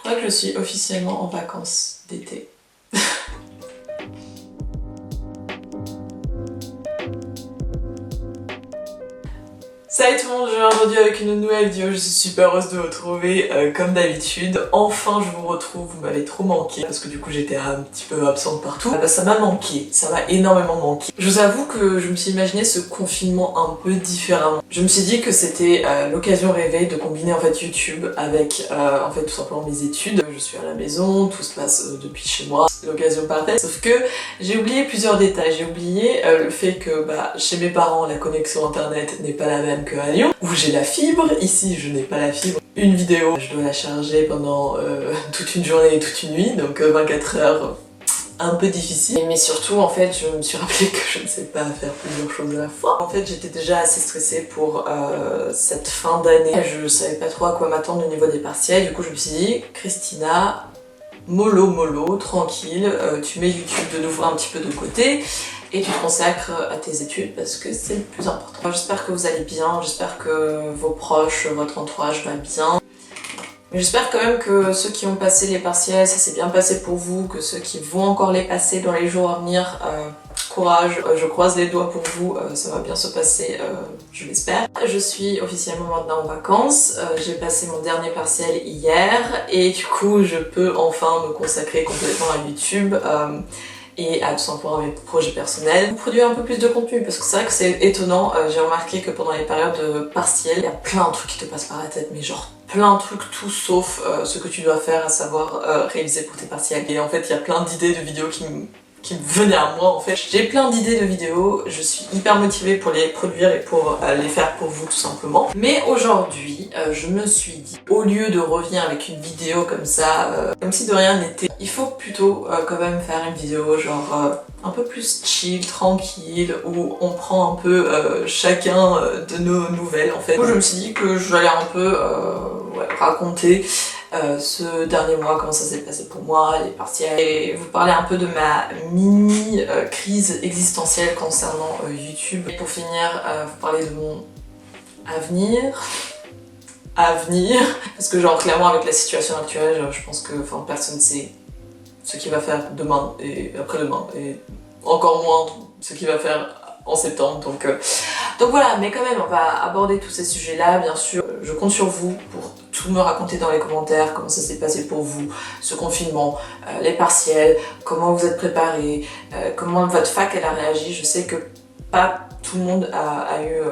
Je crois que je suis officiellement en vacances d'été. Salut tout le monde, je viens aujourd'hui avec une nouvelle vidéo, je suis super heureuse de vous retrouver comme d'habitude. Enfin je vous retrouve, vous m'avez trop manqué parce que du coup j'étais un petit peu absente partout. Ça m'a manqué, ça m'a énormément manqué. Je vous avoue que je me suis imaginé ce confinement un peu différemment. Je me suis dit que c'était l'occasion rêvée de combiner en fait YouTube avec en fait tout simplement mes études. Je suis à la maison, tout se passe depuis chez moi, c'est l'occasion parfaite. Sauf que j'ai oublié plusieurs détails, j'ai oublié le fait que chez mes parents la connexion internet n'est pas la même qu'à Lyon, où j'ai la fibre. Ici je n'ai pas la fibre. Une vidéo, je dois la charger pendant toute une journée et toute une nuit, donc 24 heures, un peu difficile. Mais surtout en fait je me suis rappelé que je ne sais pas faire plusieurs choses à la fois. En fait j'étais déjà assez stressée pour cette fin d'année. Je savais pas trop à quoi m'attendre au niveau des partiels, du coup je me suis dit Christina, mollo, tranquille, tu mets YouTube de nouveau un petit peu de côté et tu te consacres à tes études parce que c'est le plus important. J'espère que vous allez bien, j'espère que vos proches, votre entourage va bien. Mais j'espère quand même que ceux qui ont passé les partiels, ça s'est bien passé pour vous, que ceux qui vont encore les passer dans les jours à venir, courage, je croise les doigts pour vous, ça va bien se passer, je l'espère. Je suis officiellement maintenant en vacances, j'ai passé mon dernier partiel hier et du coup je peux enfin me consacrer complètement à YouTube et à tout simplement à mes projets personnels. Produire un peu plus de contenu parce que c'est vrai que c'est étonnant, j'ai remarqué que pendant les périodes partielles, il y a plein de trucs qui te passent par la tête, mais genre plein de trucs tout sauf ce que tu dois faire, à savoir réaliser pour tes partiels. Et en fait il y a plein d'idées de vidéos qui me venaient à moi en fait. J'ai plein d'idées de vidéos, je suis hyper motivée pour les produire et pour les faire pour vous tout simplement. Mais aujourd'hui, je me suis dit, au lieu de revenir avec une vidéo comme ça, comme si de rien n'était, il faut plutôt quand même faire une vidéo genre un peu plus chill, tranquille, où on prend un peu chacun de nos nouvelles en fait. Du coup je me suis dit que j'allais un peu raconter ce dernier mois, comment ça s'est passé pour moi, les partiels, et vous parler un peu de ma mini crise existentielle concernant YouTube. Et pour finir, vous parler de mon avenir, parce que genre clairement avec la situation actuelle, je pense que personne sait ce qu'il va faire demain et après-demain, et encore moins ce qu'il va faire en septembre, donc voilà, mais quand même on va aborder tous ces sujets là, bien sûr. Je compte sur vous pour tout me raconter dans les commentaires, comment ça s'est passé pour vous, ce confinement, les partiels, comment vous êtes préparés, comment votre fac elle a réagi. Je sais que pas tout le monde a eu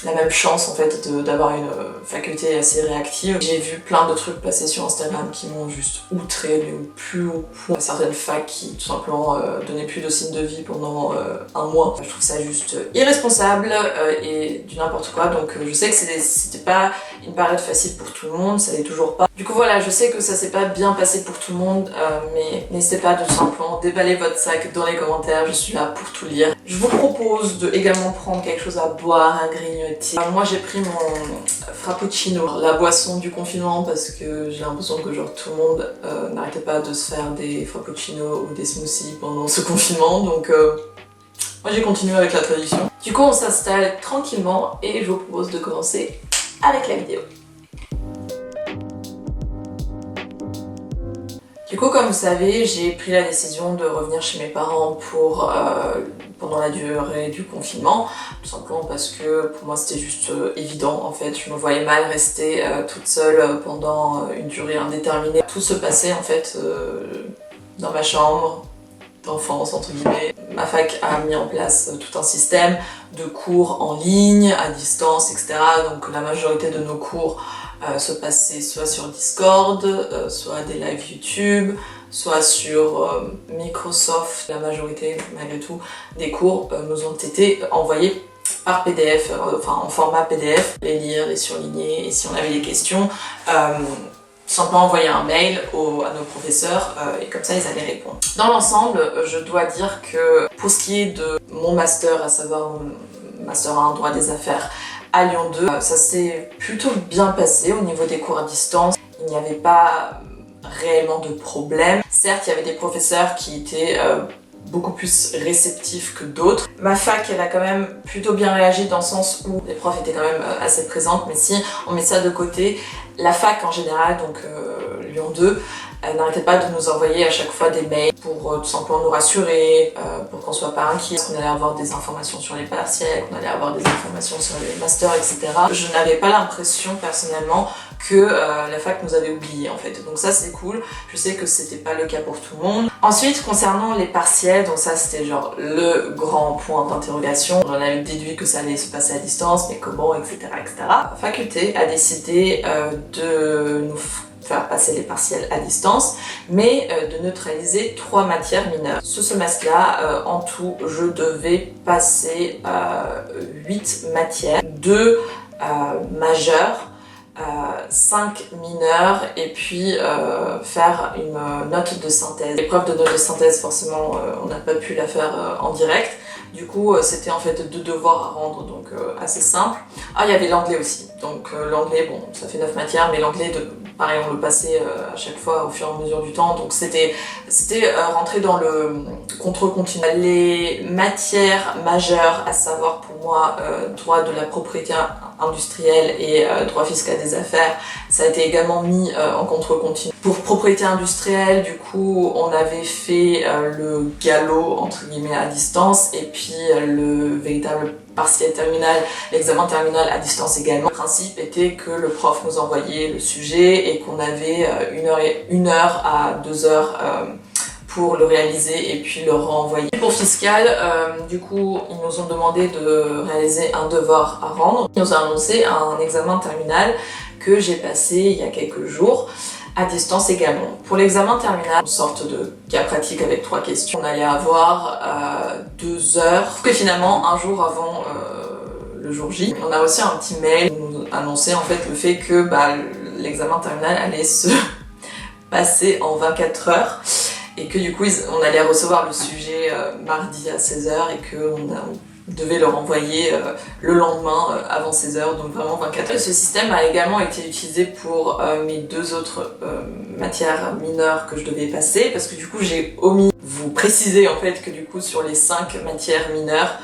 la même chance en fait d'avoir une faculté assez réactive. J'ai vu plein de trucs passer sur Instagram qui m'ont juste outré, mais au plus haut point. Certaines facs qui tout simplement donnaient plus de signes de vie pendant un mois. Je trouve ça juste irresponsable et du n'importe quoi. Donc je sais que c'était pas une période facile pour tout le monde, ça l'est toujours pas. Du coup voilà, je sais que ça s'est pas bien passé pour tout le monde, mais n'hésitez pas de tout simplement déballer votre sac dans les commentaires, je suis là pour tout lire. Je vous propose de également prendre quelque chose à boire, à grignoter. Moi j'ai pris mon frappuccino, la boisson du confinement, parce que j'ai l'impression que genre tout le monde n'arrêtait pas de se faire des frappuccinos ou des smoothies pendant ce confinement, donc moi j'ai continué avec la tradition. Du coup on s'installe tranquillement et je vous propose de commencer avec la vidéo. Du coup, comme vous savez, j'ai pris la décision de revenir chez mes parents pour pendant la durée du confinement, tout simplement parce que pour moi c'était juste évident en fait. Je me voyais mal rester toute seule pendant une durée indéterminée. Tout se passait en fait dans ma chambre d'enfance entre guillemets. Ma fac a mis en place tout un système de cours en ligne, à distance, etc. Donc la majorité de nos cours se passaient soit sur Discord, soit des lives YouTube, soit sur Microsoft. La majorité, malgré tout, des cours nous ont été envoyés par PDF, en format PDF. Les lire, les surligner, et si on avait des questions, simplement envoyer un mail à nos professeurs et comme ça ils allaient répondre. Dans l'ensemble, je dois dire que pour ce qui est de mon master, à savoir mon master 1 droit des affaires à Lyon 2, ça s'est plutôt bien passé au niveau des cours à distance. Il n'y avait pas réellement de problème. Certes, il y avait des professeurs qui étaient beaucoup plus réceptifs que d'autres. Ma fac, elle a quand même plutôt bien réagi dans le sens où les profs étaient quand même assez présentes, mais si on met ça de côté, La fac en général, donc Lyon 2, n'arrêtait pas de nous envoyer à chaque fois des mails pour tout simplement nous rassurer, pour qu'on soit pas inquiets, qu'on allait avoir des informations sur les partiels, qu'on allait avoir des informations sur les masters, etc. Je n'avais pas l'impression personnellement que la fac nous avait oubliés en fait. Donc ça c'est cool, je sais que c'était pas le cas pour tout le monde. Ensuite concernant les partiels, donc ça c'était genre le grand point d'interrogation. On avait déduit que ça allait se passer à distance, mais comment, etc. etc. La faculté a décidé de nous faire passer les partiels à distance, mais de neutraliser 3 matières mineures. Ce semestre-là, en tout, je devais passer 8 matières, 2 majeures, 5 mineurs et puis faire une note de synthèse. L'épreuve de note de synthèse, forcément, on n'a pas pu la faire en direct. Du coup, c'était en fait 2 devoirs à rendre, donc assez simple. Ah, il y avait l'anglais aussi. Donc l'anglais, bon, ça fait 9 matières, mais l'anglais, pareil, on le passait à chaque fois au fur et à mesure du temps. Donc c'était rentrer dans le contrôle continu. Les matières majeures, à savoir pour moi, droit de la propriété industrielle et droit fiscal des affaires, ça a été également mis en contrôle continu. Pour propriété industrielle, du coup, on avait fait le galop, entre guillemets, à distance, et puis le véritable partiel terminal, l'examen terminal à distance également. Le principe était que le prof nous envoyait le sujet et qu'on avait 1 heure à 2 heures pour le réaliser et puis le renvoyer. Pour fiscal, du coup, ils nous ont demandé de réaliser un devoir à rendre. Ils nous ont annoncé un examen terminal que j'ai passé il y a quelques jours, à distance également. Pour l'examen terminal, une sorte de cas pratique avec 3 questions. On allait avoir 2 heures, que finalement, un jour avant le jour J, on a reçu un petit mail qui nous annonçait en fait le fait que l'examen terminal allait se passer en 24 heures et que du coup on allait recevoir le sujet mardi à 16h et qu'on devait le renvoyer le lendemain avant 16h, donc vraiment 24 heures. Ce système a également été utilisé pour mes 2 autres matières mineures que je devais passer, parce que du coup j'ai omis vous préciser en fait que du coup sur les 5 matières mineures,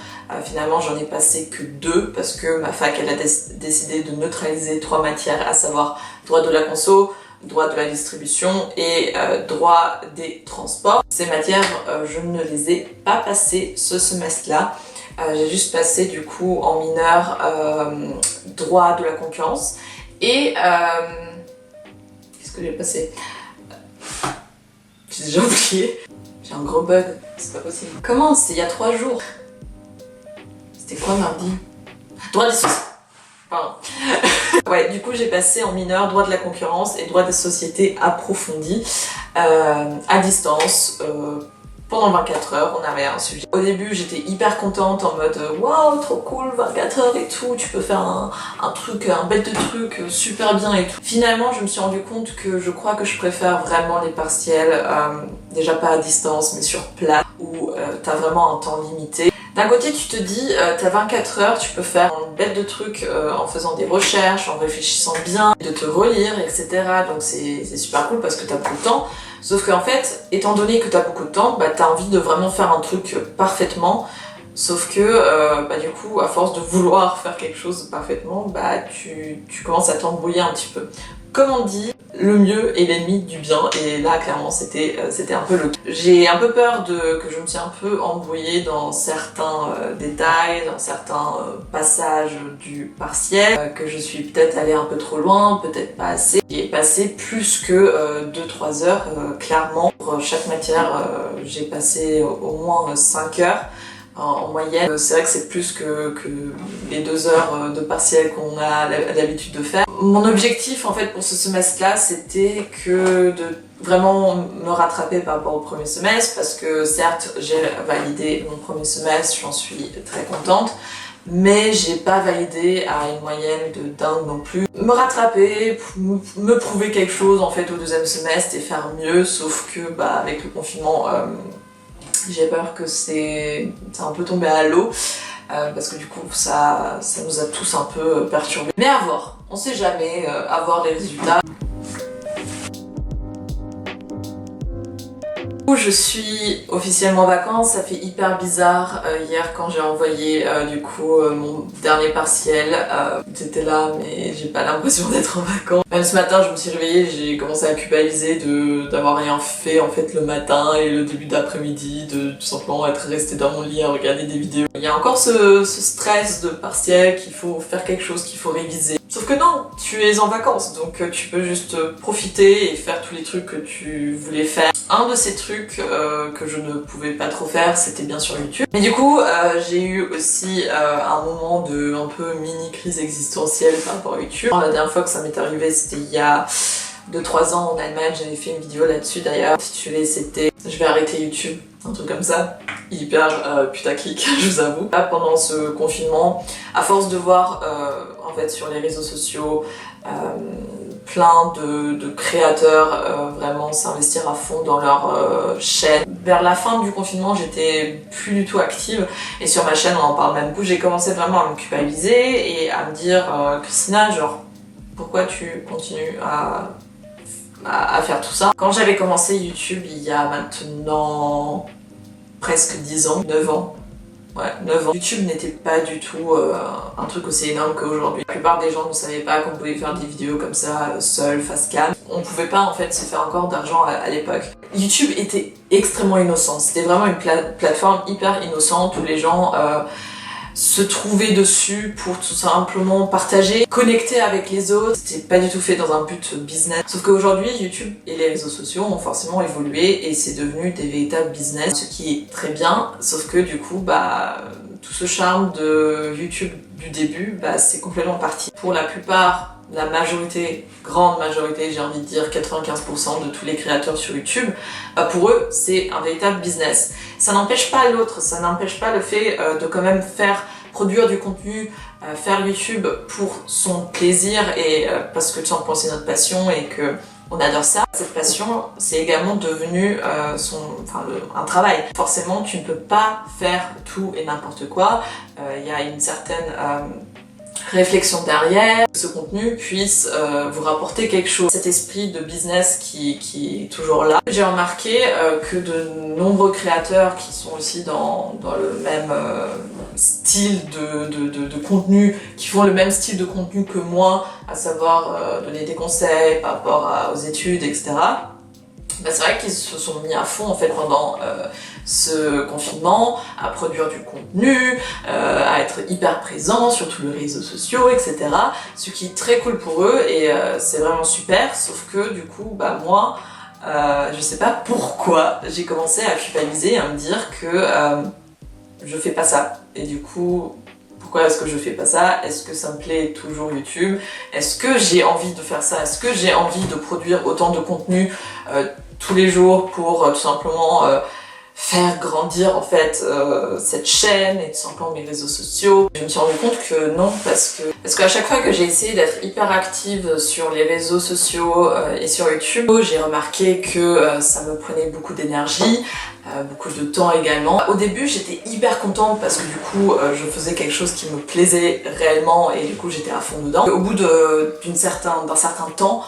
finalement j'en ai passé que 2 parce que ma fac elle a décidé de neutraliser 3 matières, à savoir droit de la conso, droit de la distribution et droit des transports. Ces matières, je ne les ai pas passées ce semestre-là. J'ai juste passé du coup en mineur droit de la concurrence et qu'est-ce que j'ai passé? J'ai déjà oublié. J'ai un gros bug, c'est pas possible. Comment? C'est il y a 3 jours. C'était quoi mardi? Droit des sociétés. Pardon. Ouais, du coup j'ai passé en mineur droit de la concurrence et droit des sociétés approfondi à distance. Pendant 24 heures, on avait un sujet. Au début, j'étais hyper contente en mode waouh, trop cool, 24 heures et tout, tu peux faire un truc, un bête de truc super bien et tout. Finalement, je me suis rendu compte que je crois que je préfère vraiment les partiels, déjà pas à distance, mais sur place, où t'as vraiment un temps limité. D'un côté, tu te dis, t'as 24 heures, tu peux faire une bête de trucs en faisant des recherches, en réfléchissant bien, de te relire, etc. Donc c'est super cool parce que t'as beaucoup de temps. Sauf qu'en fait, étant donné que t'as beaucoup de temps, t'as envie de vraiment faire un truc parfaitement. Sauf que, du coup, à force de vouloir faire quelque chose parfaitement, tu commences à t'embrouiller un petit peu. Comme on dit, le mieux est l'ennemi du bien, et là, clairement, c'était un peu le cas. J'ai un peu peur que je me suis un peu embrouillée dans certains détails, dans certains passages du partiel, que je suis peut-être allée un peu trop loin, peut-être pas assez. J'ai passé plus que 2-3 heures, clairement. Pour chaque matière, j'ai passé au moins 5 heures. En moyenne, c'est vrai que c'est plus que les 2 heures de partiel qu'on a l'habitude de faire. Mon objectif en fait pour ce semestre-là, c'était que de vraiment me rattraper par rapport au premier semestre, parce que certes j'ai validé mon premier semestre, j'en suis très contente, mais j'ai pas validé à une moyenne de dingue non plus. Me rattraper, me prouver quelque chose en fait au 2e semestre et faire mieux, sauf que avec le confinement, j'ai peur que c'est un peu tombé à l'eau, parce que du coup ça nous a tous un peu perturbés. Mais à voir, on sait jamais, à voir les résultats. Je suis officiellement en vacances, ça fait hyper bizarre. Hier quand j'ai envoyé mon dernier partiel, j'étais là mais j'ai pas l'impression d'être en vacances. Même ce matin je me suis réveillée, j'ai commencé à culpabiliser d'avoir rien fait en fait le matin et le début d'après-midi, de tout simplement être restée dans mon lit à regarder des vidéos. Il y a encore ce stress de partiel qu'il faut faire quelque chose, qu'il faut réviser. Sauf que non, tu es en vacances, donc tu peux juste profiter et faire tous les trucs que tu voulais faire. Un de ces trucs que je ne pouvais pas trop faire, c'était bien sûr YouTube. Mais du coup, j'ai eu aussi un moment de un peu mini crise existentielle par rapport à YouTube. La dernière fois que ça m'est arrivé, c'était il y a 2-3 ans en Allemagne, j'avais fait une vidéo là-dessus d'ailleurs, intitulée c'était « Je vais arrêter YouTube », un truc comme ça. Hyper putaclic, je vous avoue. Là, pendant ce confinement, à force de voir en fait sur les réseaux sociaux plein de créateurs vraiment s'investir à fond dans leur chaîne. Vers la fin du confinement, j'étais plus du tout active et sur ma chaîne, on en parle même beaucoup. J'ai commencé vraiment à me culpabiliser et à me dire Christina, genre, pourquoi tu continues à faire tout ça? Quand j'avais commencé YouTube il y a maintenant presque 10 ans, 9 ans. Ouais, 9 ans. YouTube n'était pas du tout un truc aussi énorme qu'aujourd'hui. La plupart des gens ne savaient pas qu'on pouvait faire des vidéos comme ça, seul, face cam. On pouvait pas en fait se faire encore d'argent à l'époque. YouTube était extrêmement innocent. C'était vraiment une plateforme hyper innocente où les gens se trouver dessus pour tout simplement partager, connecter avec les autres. C'était pas du tout fait dans un but business. Sauf qu'aujourd'hui, YouTube et les réseaux sociaux ont forcément évolué et c'est devenu des véritables business, ce qui est très bien. Sauf que du coup, tout ce charme de YouTube du début, c'est complètement parti. Pour la plupart, la majorité, grande majorité, j'ai envie de dire 95% de tous les créateurs sur YouTube, pour eux, c'est un véritable business. Ça n'empêche pas l'autre, ça n'empêche pas le fait de quand même produire du contenu, faire YouTube pour son plaisir et parce que tout simplement c'est notre passion et que on adore ça. Cette passion, c'est également devenu un travail. Forcément, tu ne peux pas faire tout et n'importe quoi. Il y a une certaine réflexion derrière, que ce contenu puisse vous rapporter quelque chose. Cet esprit de business qui est toujours là. J'ai remarqué que de nombreux créateurs qui sont aussi dans le même style de contenu, qui font le même style de contenu que moi, à savoir donner des conseils par rapport aux études, etc. C'est vrai qu'ils se sont mis à fond en fait pendant ce confinement, à produire du contenu, à être hyper présents sur tous les réseaux sociaux, etc. Ce qui est très cool pour eux et c'est vraiment super, sauf que du coup, moi, je sais pas pourquoi, j'ai commencé à culpabiliser et à me dire que je fais pas ça. Et du coup, pourquoi est-ce que je fais pas ça? Est-ce que ça me plaît toujours YouTube? Est-ce que j'ai envie de faire ça? Est-ce que j'ai envie de produire autant de contenu tous les jours pour tout simplement faire grandir en fait cette chaîne et tout simplement mes réseaux sociaux? Je me suis rendu compte que non, parce qu'à chaque fois que j'ai essayé d'être hyper active sur les réseaux sociaux et sur YouTube, j'ai remarqué que ça me prenait beaucoup d'énergie, beaucoup de temps également. Au début j'étais hyper contente parce que du coup je faisais quelque chose qui me plaisait réellement et du coup j'étais à fond dedans. Au bout d'un certain temps,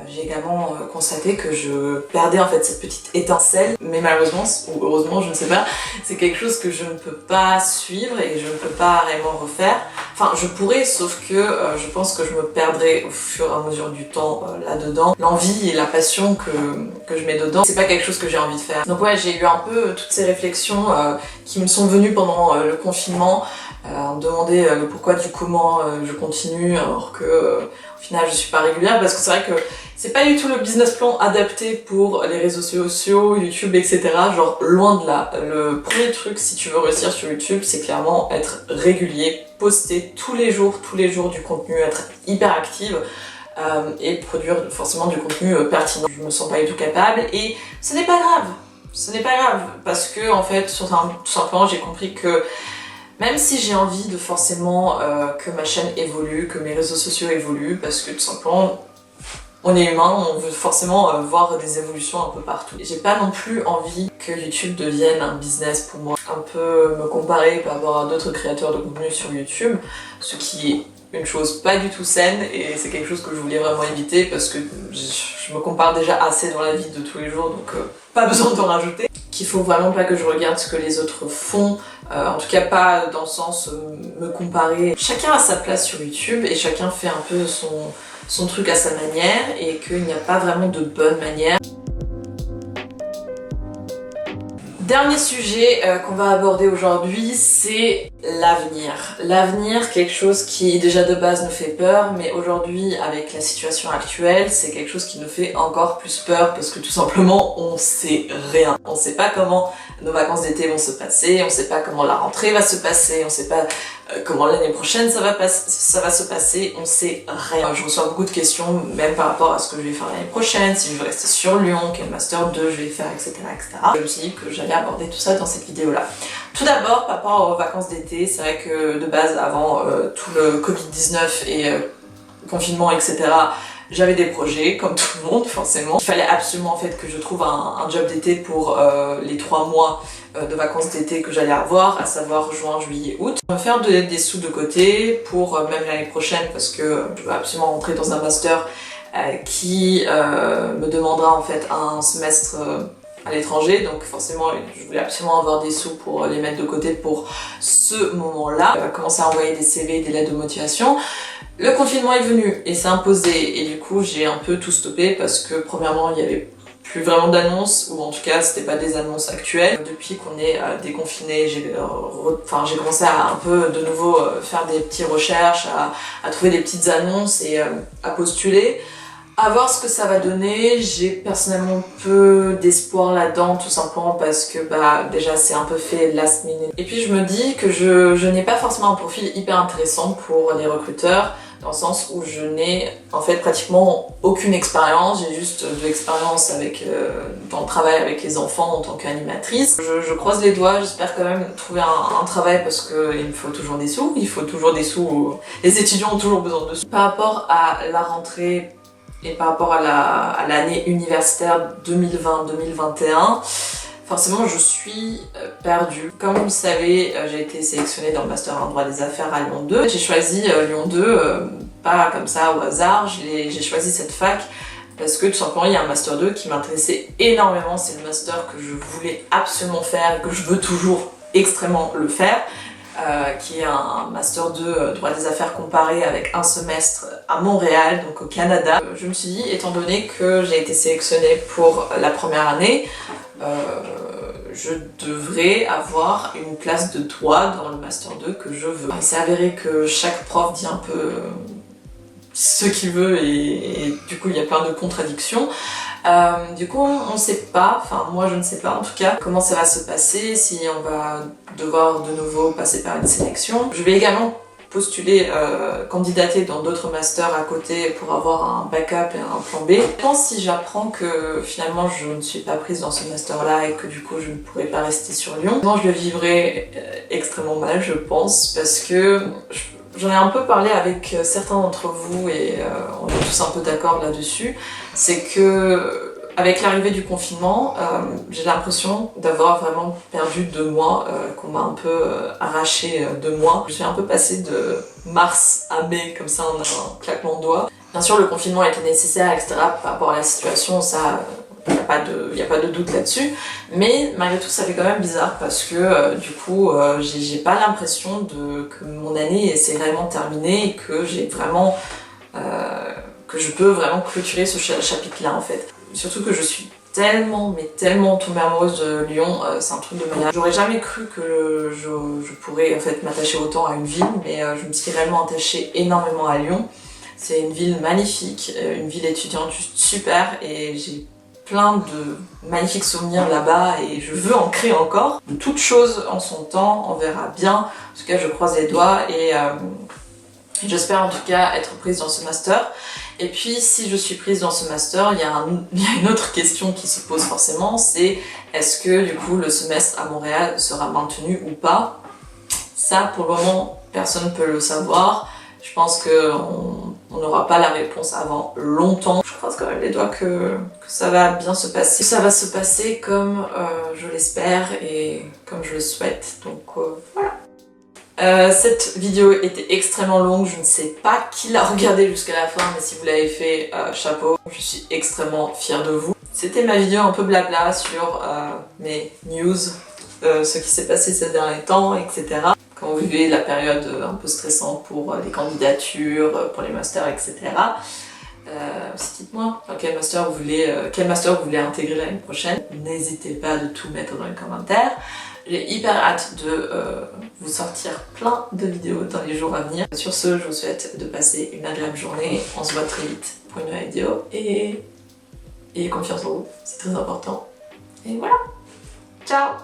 j'ai également constaté que je perdais en fait cette petite étincelle, mais malheureusement, ou heureusement, je ne sais pas, c'est quelque chose que je ne peux pas suivre et je ne peux pas réellement refaire. Enfin, je pourrais, sauf que je pense que je me perdrais au fur et à mesure du temps là-dedans. L'envie et la passion que je mets dedans, c'est pas quelque chose que j'ai envie de faire. Donc ouais, j'ai eu un peu toutes ces réflexions qui me sont venues pendant le confinement, me demander le pourquoi du comment je continue alors que au final je suis pas régulière, parce que c'est vrai que c'est pas du tout le business plan adapté pour les réseaux sociaux, YouTube, etc. Genre loin de là. Le premier truc si tu veux réussir sur YouTube, c'est clairement être régulier, poster tous les jours du contenu, être hyper active et produire forcément du contenu pertinent. Je me sens pas du tout capable et ce n'est pas grave. Ce n'est pas grave parce que en fait, tout simplement, j'ai compris que même si j'ai envie de forcément que ma chaîne évolue, que mes réseaux sociaux évoluent, parce que tout simplement, on est humain, on veut forcément voir des évolutions un peu partout. J'ai pas non plus envie que YouTube devienne un business pour moi. Un peu me comparer par rapport à d'autres créateurs de contenu sur YouTube, ce qui est une chose pas du tout saine et c'est quelque chose que je voulais vraiment éviter parce que je me compare déjà assez dans la vie de tous les jours, donc pas besoin d'en rajouter. Qu'il faut vraiment pas que je regarde ce que les autres font, en tout cas pas dans le sens me comparer. Chacun a sa place sur YouTube et chacun fait un peu son truc à sa manière et qu'il n'y a pas vraiment de bonne manière. Dernier sujet qu'on va aborder aujourd'hui, c'est l'avenir. L'avenir, quelque chose qui déjà de base nous fait peur, mais aujourd'hui avec la situation actuelle, c'est quelque chose qui nous fait encore plus peur parce que tout simplement on sait rien. On sait pas comment nos vacances d'été vont se passer, on sait pas comment la rentrée va se passer, on sait pas comment l'année prochaine ça va se passer, on sait rien. Je reçois beaucoup de questions même par rapport à ce que je vais faire l'année prochaine, si je veux rester sur Lyon, quel master 2 je vais faire, etc., etc. Je me suis dit que j'allais aborder tout ça dans cette vidéo là. Tout d'abord par rapport aux vacances d'été, c'est vrai que de base avant tout le Covid-19 et confinement, etc., j'avais des projets, comme tout le monde forcément. Il fallait absolument en fait que je trouve un job d'été pour les 3 mois de vacances d'été que j'allais avoir, à savoir juin, juillet, août. Je vais faire des sous de côté pour même l'année prochaine parce que je veux absolument rentrer dans un master qui me demandera en fait un semestre à l'étranger, donc forcément je voulais absolument avoir des sous pour les mettre de côté pour ce moment-là. Commencer à envoyer des CV, des lettres de motivation. Le confinement est venu et s'est imposé et du coup j'ai un peu tout stoppé parce que premièrement il y avait plus vraiment d'annonces, ou en tout cas c'était pas des annonces actuelles. Depuis qu'on est déconfiné, j'ai commencé à un peu de nouveau faire des petites recherches, à trouver des petites annonces et à postuler. À voir ce que ça va donner. J'ai personnellement peu d'espoir là-dedans, tout simplement parce que déjà c'est un peu fait last minute. Et puis je me dis que je n'ai pas forcément un profil hyper intéressant pour les recruteurs, dans le sens où je n'ai en fait pratiquement aucune expérience. J'ai juste de l'expérience avec dans le travail avec les enfants en tant qu'animatrice. Je croise les doigts, j'espère quand même trouver un travail parce qu'il me faut toujours des sous. Il faut toujours des sous, les étudiants ont toujours besoin de sous. Par rapport à la rentrée et par rapport à l'année universitaire 2020-2021, forcément je suis perdue. Comme vous le savez, j'ai été sélectionnée dans le Master en droit des affaires à Lyon 2. J'ai choisi Lyon 2, pas comme ça au hasard, j'ai choisi cette fac parce que tout simplement il y a un Master 2 qui m'intéressait énormément. C'est le Master que je voulais absolument faire, que je veux toujours extrêmement le faire. Qui est un Master 2 droit des affaires comparé avec un semestre à Montréal, donc au Canada. Je me suis dit, étant donné que j'ai été sélectionnée pour la première année, je devrais avoir une classe de droit dans le Master 2 que je veux. Il s'est avéré que chaque prof dit un peu ce qu'il veut et du coup il y a plein de contradictions. Du coup on ne sait pas, enfin moi je ne sais pas en tout cas comment ça va se passer, si on va devoir de nouveau passer par une sélection. Je vais également postuler, candidater dans d'autres masters à côté pour avoir un backup et un plan B. Je pense si j'apprends que finalement je ne suis pas prise dans ce master là et que du coup je ne pourrai pas rester sur Lyon, je le vivrai extrêmement mal je pense, parce que j'en ai un peu parlé avec certains d'entre vous et on est tous un peu d'accord là-dessus. C'est que avec l'arrivée du confinement, j'ai l'impression d'avoir vraiment perdu 2 mois, qu'on m'a un peu arraché 2 mois. Je suis un peu passée de mars à mai comme ça en un claquement de doigts. Bien sûr le confinement était nécessaire, etc. par rapport à la situation, ça... Il n'y a pas de doute là-dessus, mais malgré tout ça fait quand même bizarre parce que du coup j'ai pas l'impression que mon année s'est vraiment terminée et que j'ai vraiment que je peux vraiment clôturer ce chapitre-là en fait. Surtout que je suis tellement, mais tellement tombée amoureuse de Lyon, c'est un truc de malade. J'aurais jamais cru que je pourrais en fait m'attacher autant à une ville, mais je me suis réellement attachée énormément à Lyon. C'est une ville magnifique, une ville étudiante juste super et j'ai plein de magnifiques souvenirs là-bas et je veux en créer encore. Toute chose en son temps, on verra bien. En tout cas, je croise les doigts et j'espère en tout cas être prise dans ce master. Et puis, si je suis prise dans ce master, il y a une autre question qui se pose forcément, c'est est-ce que du coup le semestre à Montréal sera maintenu ou pas? Ça, pour le moment, personne ne peut le savoir. Je pense qu'on n'aura pas la réponse avant longtemps. Je croise quand même les doigts que ça va bien se passer. Ça va se passer comme je l'espère et comme je le souhaite. Donc voilà. Cette vidéo était extrêmement longue, je ne sais pas qui l'a regardée jusqu'à la fin, mais si vous l'avez fait, chapeau, je suis extrêmement fière de vous. C'était ma vidéo un peu blabla sur mes news, ce qui s'est passé ces derniers temps, etc. Quand vous vivez la période un peu stressante pour les candidatures, pour les masters, etc. Dites-moi quel master vous voulez intégrer l'année prochaine. N'hésitez pas de tout mettre dans les commentaires. J'ai hyper hâte de vous sortir plein de vidéos dans les jours à venir. Sur ce, je vous souhaite de passer une agréable journée. On se voit très vite pour une nouvelle vidéo. Et ayez confiance en vous, c'est très important. Et voilà, ciao!